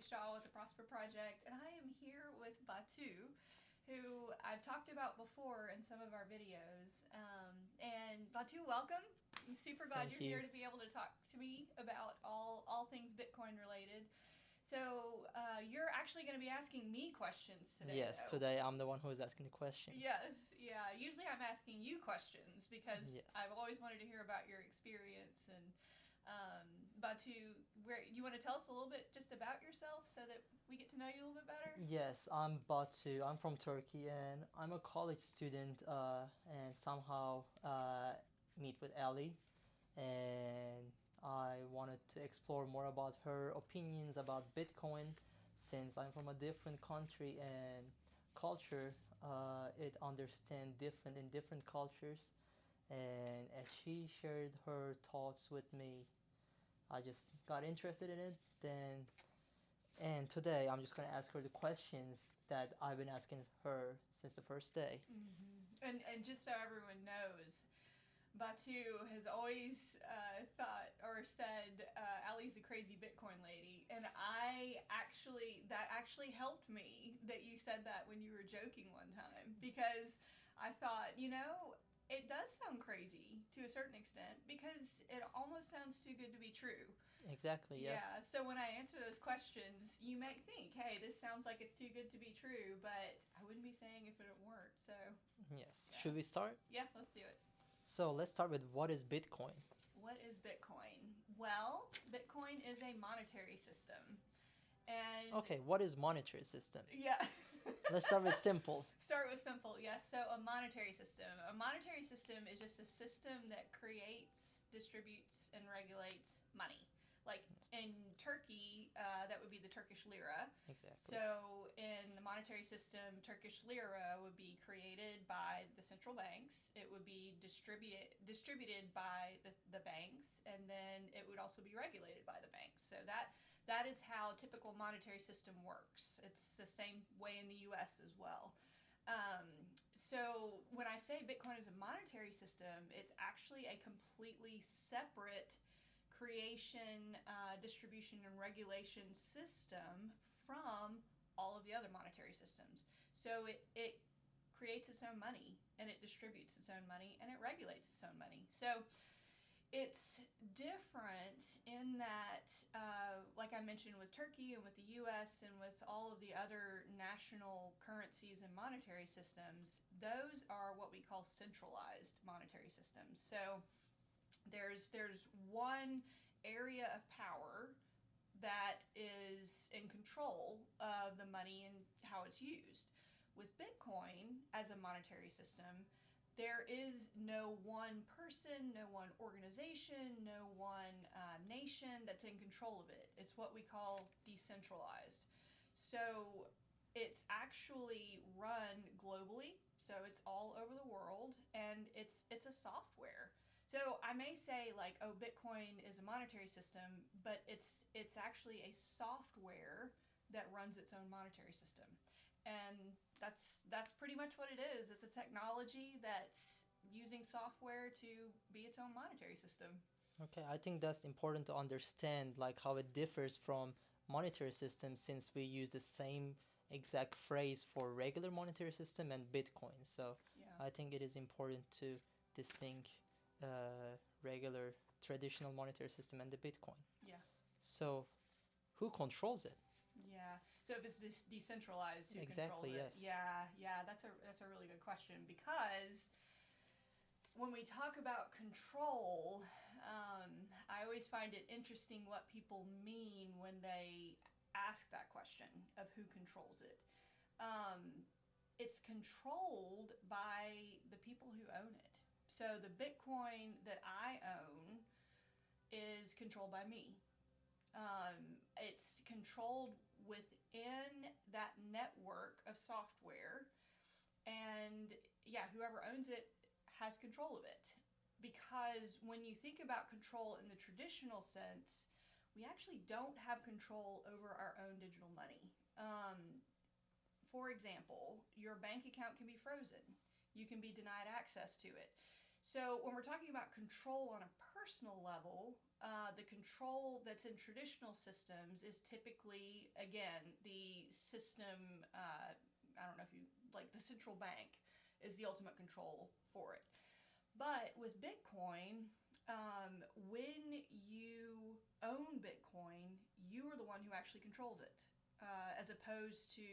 Shaw with the Prosper Project, and I am here with Batu, who I've talked about before in some of our videos. And Batu, welcome. I'm super glad Thank you're here you. to be able to talk to me about all things Bitcoin related. So you're actually going to be asking me questions today, Yes, though. today I'm the one who is asking the questions. Yes, yeah. Usually I'm asking you questions because I've Yes. always wanted to hear about your experience. And Batu, where you want to tell us a little bit just about yourself so that we get to know you a little bit better? Yes, I'm Batu. I'm from Turkey and I'm a college student and somehow meet with Alli, and I wanted to explore more about her opinions about Bitcoin since I'm from a different country and culture. It understand different in different cultures, and as she shared her thoughts with me, I just got interested in it. And today I'm just gonna ask her the questions that I've been asking her since the first day. And just so everyone knows, Batu has always thought or said Allie's the crazy Bitcoin lady, and that actually helped me that you said that when you were joking one time, because I thought, it does sound crazy to a certain extent because it almost sounds too good to be true. Exactly. Yes. Yeah, so when I answer those questions, you may think, hey, this sounds like it's too good to be true, but I wouldn't be saying if it weren't. So, Yes. yeah. Should we start? Yeah, let's do it. So let's start with what is Bitcoin. What is Bitcoin? Well, Bitcoin is a monetary system. And Okay, what is monetary system? yeah. Let's start with simple. Start with simple, yes. So a monetary system. A monetary system is just a system that creates, distributes, and regulates money. Like in Turkey, that would be the Turkish lira. Exactly. So in the monetary system, Turkish lira would be created by the central banks. It would be distributed by the banks, and then it would also be regulated by the banks. So that is how a typical monetary system works. It's the same way in the U.S. as well. So when I say Bitcoin is a monetary system, it's actually a completely separate creation, distribution, and regulation system from all of the other monetary systems. So it creates its own money, and it distributes its own money, and it regulates its own money. So it's different in that, like I mentioned with Turkey and with the U.S. and with all of the other national currencies and monetary systems, those are what we call centralized monetary systems. So there's one area of power that is in control of the money and how it's used. With Bitcoin as a monetary system, there is no one person, no one organization, no one nation that's in control of it. It's what we call decentralized. So it's actually run globally, so it's all over the world, and it's a software. So I may say like, oh, Bitcoin is a monetary system, but it's actually a software that runs its own monetary system. And that's pretty much what it is. It's a technology that's using software to be its own monetary system. Okay, I think that's important to understand, like how it differs from monetary system, since we use the same exact phrase for regular monetary system and Bitcoin. So Yeah. I think it is important to distinguish regular traditional monetary system and the Bitcoin. Yeah. So who controls it? Yeah. So if it's decentralized, who Exactly, controls it? yes. Yeah. That's a really good question, because when we talk about control, I always find it interesting what people mean when they ask that question of who controls it. It's controlled by the people who own it. So the Bitcoin that I own is controlled by me. It's controlled within that network of software, and yeah, whoever owns it has control of it. Because when you think about control in the traditional sense, we actually don't have control over our own digital money. For example, your bank account can be frozen. You can be denied access to it. So when we're talking about control on a personal level, the control that's in traditional systems is typically, again, the system. I don't know if you like the central bank is the ultimate control for it. But with Bitcoin, when you own Bitcoin, you are the one who actually controls it, as opposed to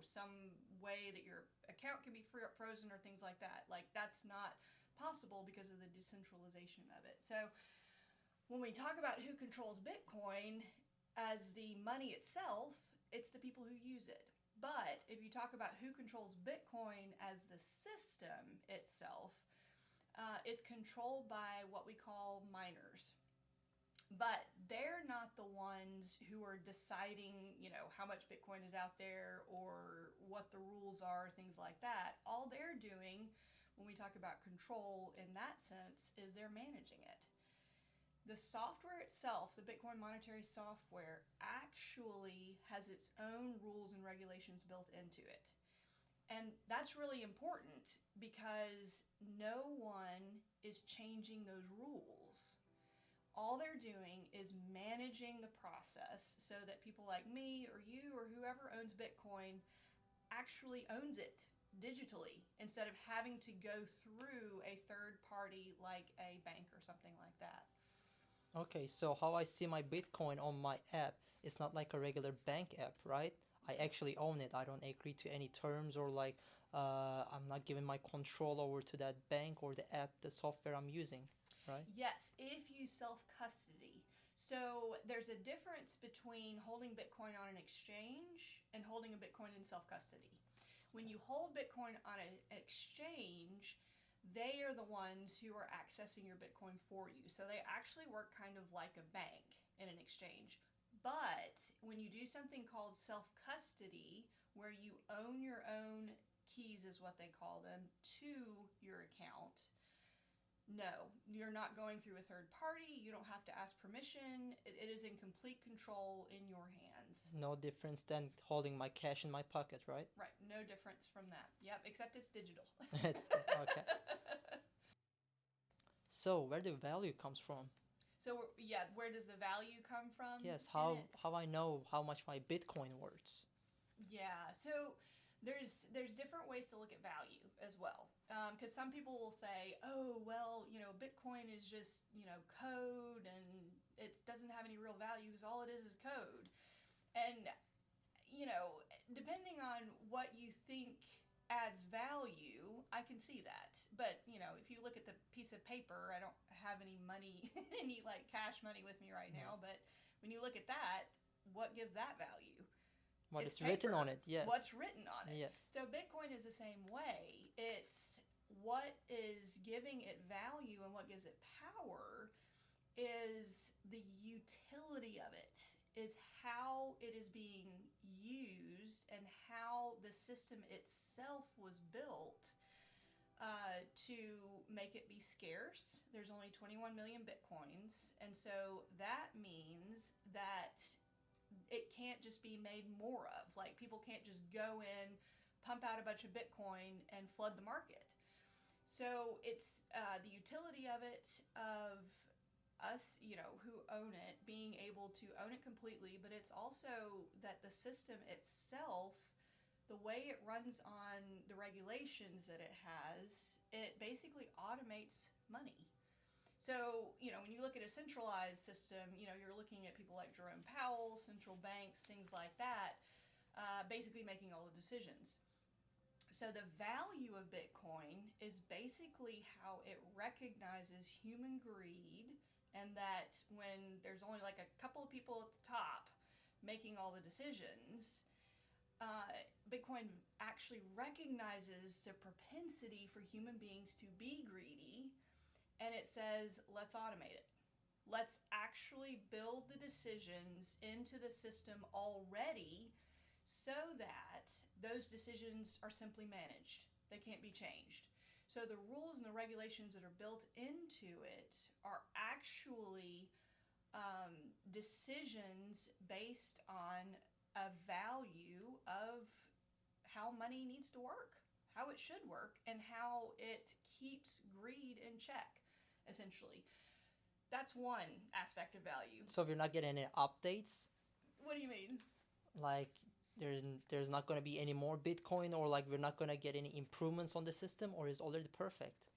some way that your account can be frozen or things like that. Like that's not possible because of the decentralization of it. So when we talk about who controls Bitcoin as the money itself, it's the people who use it. But if you talk about who controls Bitcoin as the system itself, it's controlled by what we call miners. But they're not the ones who are deciding, how much Bitcoin is out there or what the rules are, things like that. All they're doing when we talk about control in that sense is they're managing it. The software itself, the Bitcoin monetary software, actually has its own rules and regulations built into it. And that's really important because no one is changing those rules. All they're doing is managing the process so that people like me or you or whoever owns Bitcoin actually owns it digitally instead of having to go through a third party like a bank or something like that. Okay, so how I see my Bitcoin on my app, it's not like a regular bank app, right? I actually own it. I don't agree to any terms or I'm not giving my control over to that bank or the app, the software I'm using, right? Yes, if you self-custody. So there's a difference between holding Bitcoin on an exchange and holding a Bitcoin in self-custody. When you hold Bitcoin on an exchange, they are the ones who are accessing your Bitcoin for you. So they actually work kind of like a bank in an exchange. But when you do something called self-custody, where you own your own keys, is what they call them, to your account, no, you're not going through a third party. You don't have to ask permission. It is in complete control in your hands. No difference than holding my cash in my pocket, right? Right, no difference from that. Yep, except it's digital. Okay. So where the value comes from? So yeah, where does the value come from? Yes, how I know how much my Bitcoin worth? Yeah, so there's different ways to look at value as well. Because some people will say, oh, well, Bitcoin is just, code and it doesn't have any real value because all it is code. And, depending on what you think adds value, I can see that. But, if you look at the piece of paper, I don't have any money, any cash money with me right now. But when you look at that, what gives that value? What is written on it, yes. What's written on it. Yes. So Bitcoin is the same way. It's what is giving it value and what gives it power is the utility of it, is how it is being used and how the system itself was built to make it be scarce. There's only 21 million Bitcoins, and so that means that it can't just be made more of. Like, people can't just go in, pump out a bunch of Bitcoin, and flood the market. So it's the utility of it, of us, who own it, being able to own it completely, but it's also that the system itself, the way it runs on the regulations that it has, it basically automates money. So, when you look at a centralized system, you're looking at people like Jerome Powell, central banks, things like that, basically making all the decisions. So the value of Bitcoin is basically how it recognizes human greed, and that when there's only a couple of people at the top making all the decisions, Bitcoin actually recognizes the propensity for human beings to be greedy, and it says, let's automate it. Let's actually build the decisions into the system already so that those decisions are simply managed. They can't be changed. So the rules and the regulations that are built into it are actually decisions based on a value of how money needs to work, how it should work, and how it keeps greed in check, essentially. That's one aspect of value. So we're not getting any updates? What do you mean? Like there's not going to be any more Bitcoin, or like we're not going to get any improvements on the system, or is already perfect?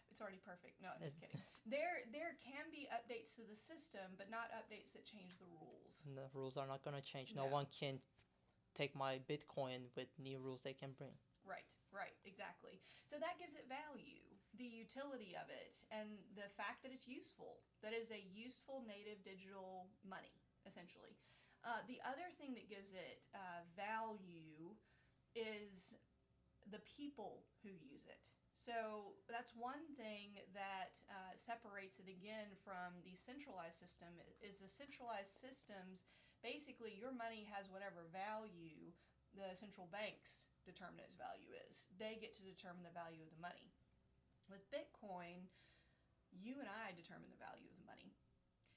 It's already perfect. No, I'm just kidding. There can be updates to the system, but not updates that change the rules. And the rules are not going to change. No No. one can take my Bitcoin with new rules they can bring. Right, exactly. So that gives it value, the utility of it, and the fact that it's useful, that it is a useful native digital money, essentially. The other thing that gives it value is the people who use it. So that's one thing that separates it again from the centralized system, is the centralized systems, basically your money has whatever value the central banks determine its value is. They get to determine the value of the money. With Bitcoin, you and I determine the value of the money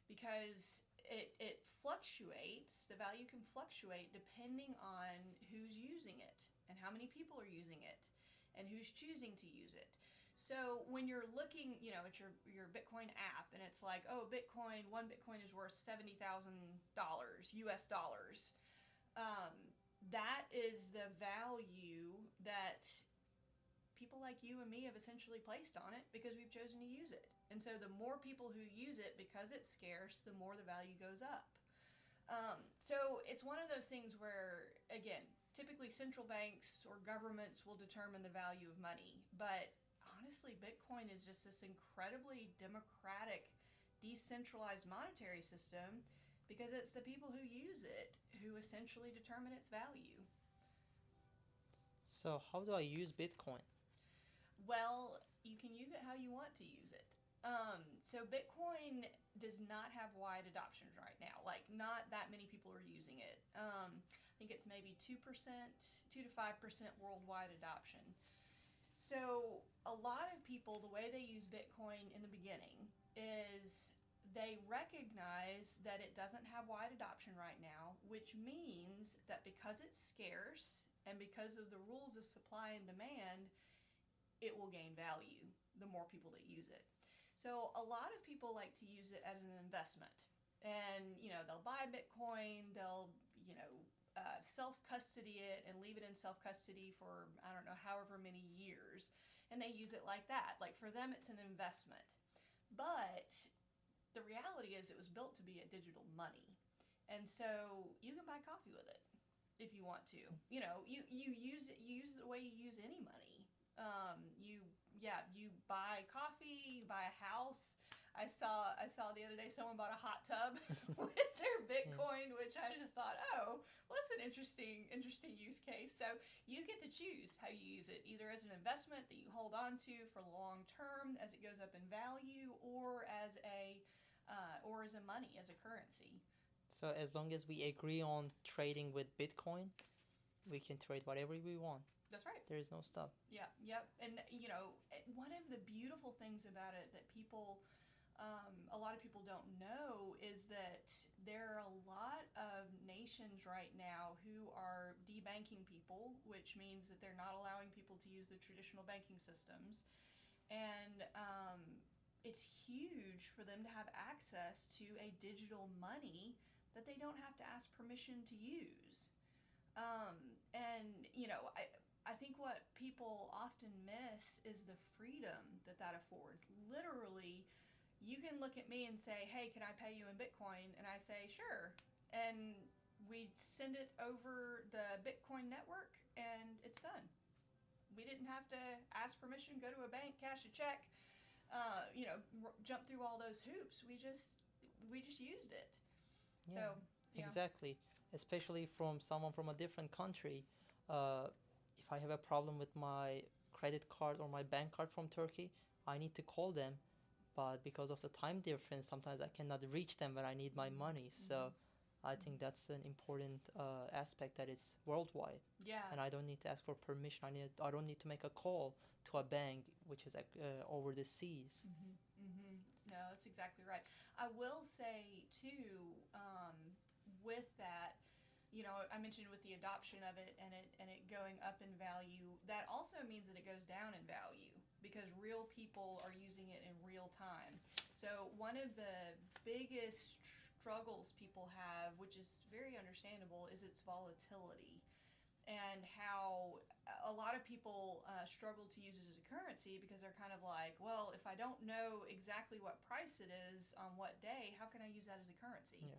because it fluctuates. The value can fluctuate depending on who's using it and how many people are using it and who's choosing to use it. So when you're looking, at your Bitcoin app, and it's like, oh, one Bitcoin is worth $70,000 US dollars. That is the value that people like you and me have essentially placed on it because we've chosen to use it. And so the more people who use it because it's scarce, the more the value goes up. So it's one of those things where, again, typically central banks or governments will determine the value of money. But honestly, Bitcoin is just this incredibly democratic, decentralized monetary system because it's the people who use it who essentially determine its value. So how do I use Bitcoin? Well, you can use it how you want to use it. So Bitcoin does not have wide adoption right now. Like, not that many people are using it. I think it's maybe 2%, 2 to 5% worldwide adoption. So a lot of people, the way they use Bitcoin in the beginning is they recognize that it doesn't have wide adoption right now, which means that because it's scarce and because of the rules of supply and demand, it will gain value the more people that use it. So a lot of people like to use it as an investment. And, they'll buy Bitcoin, they'll, self-custody it and leave it in self-custody for, I don't know, however many years. And they use it like that. Like, for them, it's an investment. But the reality is it was built to be a digital money. And so you can buy coffee with it if you want to. You use it the way you use any money. You buy coffee, you buy a house. I saw the other day someone bought a hot tub with their Bitcoin, which I just thought, oh, well, that's an interesting use case. So you get to choose how you use it, either as an investment that you hold on to for long term as it goes up in value, or as money, as a currency. So as long as we agree on trading with Bitcoin, we can trade whatever we want. That's right. There is no stop. Yeah, yep. And, one of the beautiful things about it that a lot of people don't know is that there are a lot of nations right now who are debanking people, which means that they're not allowing people to use the traditional banking systems. And it's huge for them to have access to a digital money that they don't have to ask permission to use. I think what people often miss is the freedom that affords. Literally, you can look at me and say, hey, can I pay you in Bitcoin? And I say, sure. And we send it over the Bitcoin network, and it's done. We didn't have to ask permission, go to a bank, cash a check, jump through all those hoops. We just used it. Yeah, so, yeah. Exactly. Especially from someone from a different country. If I have a problem with my credit card or my bank card from Turkey, I need to call them. But because of the time difference, sometimes I cannot reach them when I need my money. So I think that's an important aspect, that it's worldwide. Yeah. And I don't need to ask for permission. I don't need to make a call to a bank which is over the seas. No, that's exactly right. I will say too, with that, I mentioned with the adoption of it and it going up in value, that also means that it goes down in value because real people are using it in real time. So one of the biggest struggles people have, which is very understandable, is its volatility and how a lot of people struggle to use it as a currency because they're kind of like, well, if I don't know exactly what price it is on what day, how can I use that as a currency? Yeah.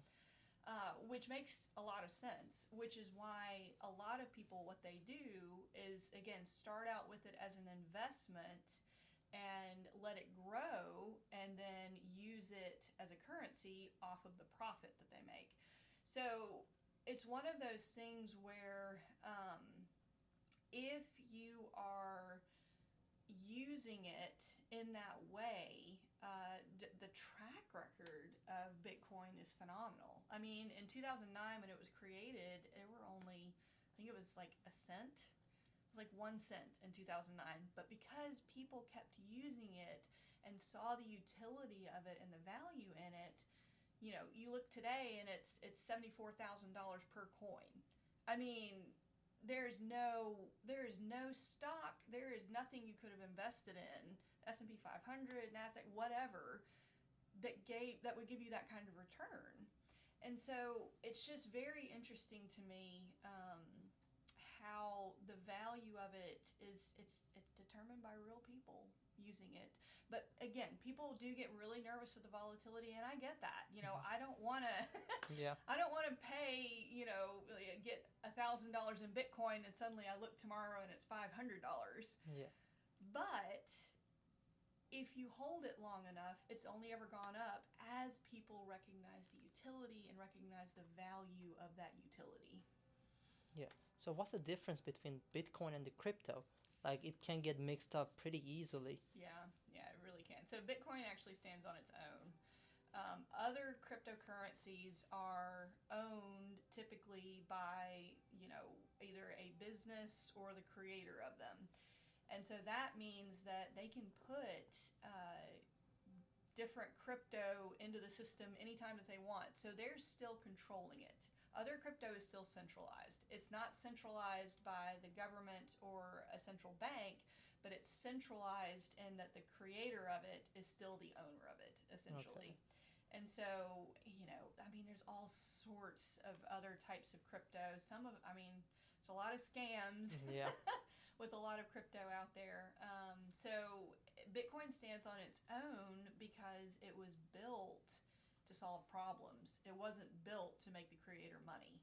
Which makes a lot of sense, which is why a lot of people, what they do is, again, start out with it as an investment and let it grow and then use it as a currency off of the profit that they make. So it's one of those things where if you are using it in that way, the track record of Bitcoin is phenomenal. I mean, in 2009 when it was created, there were only, I think it was like a cent. It was like 1 cent in 2009. But because people kept using it and saw the utility of it and the value in it, you look today and it's $74,000 per coin. I mean, there is no stock, there is nothing you could have invested in, S&P 500, NASDAQ, whatever, that would give you that kind of return. And so it's just very interesting to me how the value of it is it's determined by real people using it. But again, people do get really nervous with the volatility, and I get that. I don't want to Yeah. I don't want to pay, get $1,000 in Bitcoin and suddenly I look tomorrow and it's $500. Yeah. But if you hold it long enough, it's only ever gone up as people recognize the utility and recognize the value of that utility. Yeah. So what's the difference between Bitcoin and the crypto? Like, it can get mixed up pretty easily. Yeah, it really can. So Bitcoin actually stands on its own. Other cryptocurrencies are owned typically by, either a business or the creator of them. And so that means that they can put different crypto into the system anytime that they want. So they're still controlling it. Other crypto is still centralized. It's not centralized by the government or a central bank, but it's centralized in that the creator of it is still the owner of it, essentially. Okay. And so, there's all sorts of other types of crypto. There's a lot of scams. Yeah. With a lot of crypto out there. So Bitcoin stands on its own because it was built to solve problems. It wasn't built to make the creator money.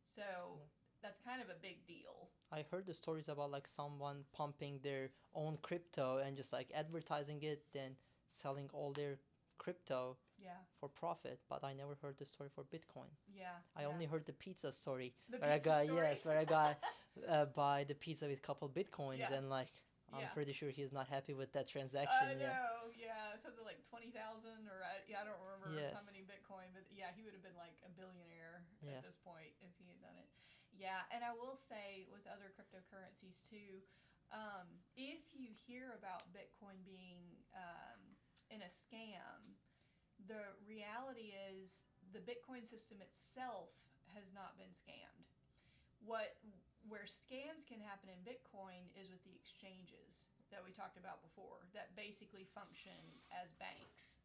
So that's kind of a big deal. I heard the stories about like someone pumping their own crypto and just like advertising it, then selling all their crypto for profit, but I never heard the story for Bitcoin. I only heard the pizza story. Where I got buy the pizza with couple Bitcoins and like I'm pretty sure he's not happy with that transaction. I know, something like 20,000 or I don't remember how many Bitcoin, but he would have been like a billionaire at this point if he had done it. And I will say with other cryptocurrencies too, if you hear about Bitcoin being in a scam, the reality is the Bitcoin system itself has not been scammed. Where scams can happen in Bitcoin is with the exchanges that we talked about before that basically function as banks.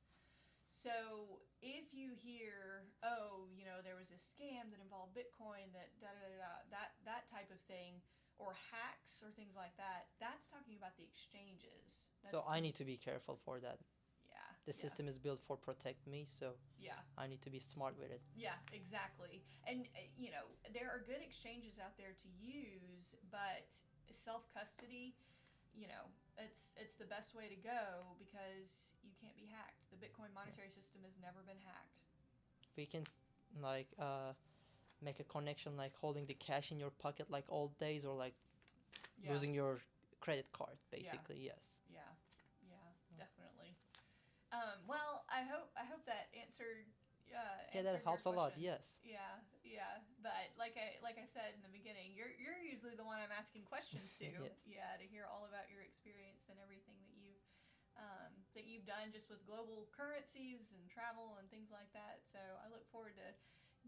So if you hear, there was a scam that involved Bitcoin, that type of thing, or hacks or things like that, that's talking about the exchanges. So I need to be careful for that. The system is built for protect me, so I need to be smart with it. Yeah, exactly. And, there are good exchanges out there to use, but self-custody, it's the best way to go because you can't be hacked. The Bitcoin monetary system has never been hacked. We can, make a connection like holding the cash in your pocket like old days or like losing your credit card, basically, yes. Yeah, definitely. Well, I hope that answered. That helps a lot. Yes. Yeah. But like I said in the beginning, you're usually the one I'm asking questions to. Yes. To hear all about your experience and everything that you've done just with global currencies and travel and things like that. So I look forward to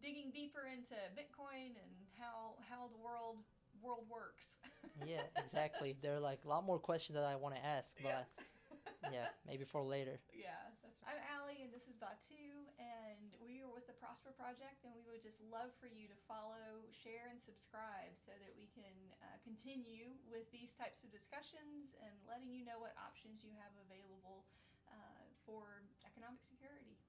digging deeper into Bitcoin and how the world works. Yeah, exactly. There are like a lot more questions that I want to ask, but yeah, maybe for later. Yeah, that's right. I'm Alli, and this is Batu, and we are with the Prosper Project, and we would just love for you to follow, share, and subscribe so that we can continue with these types of discussions and letting you know what options you have available for economic security.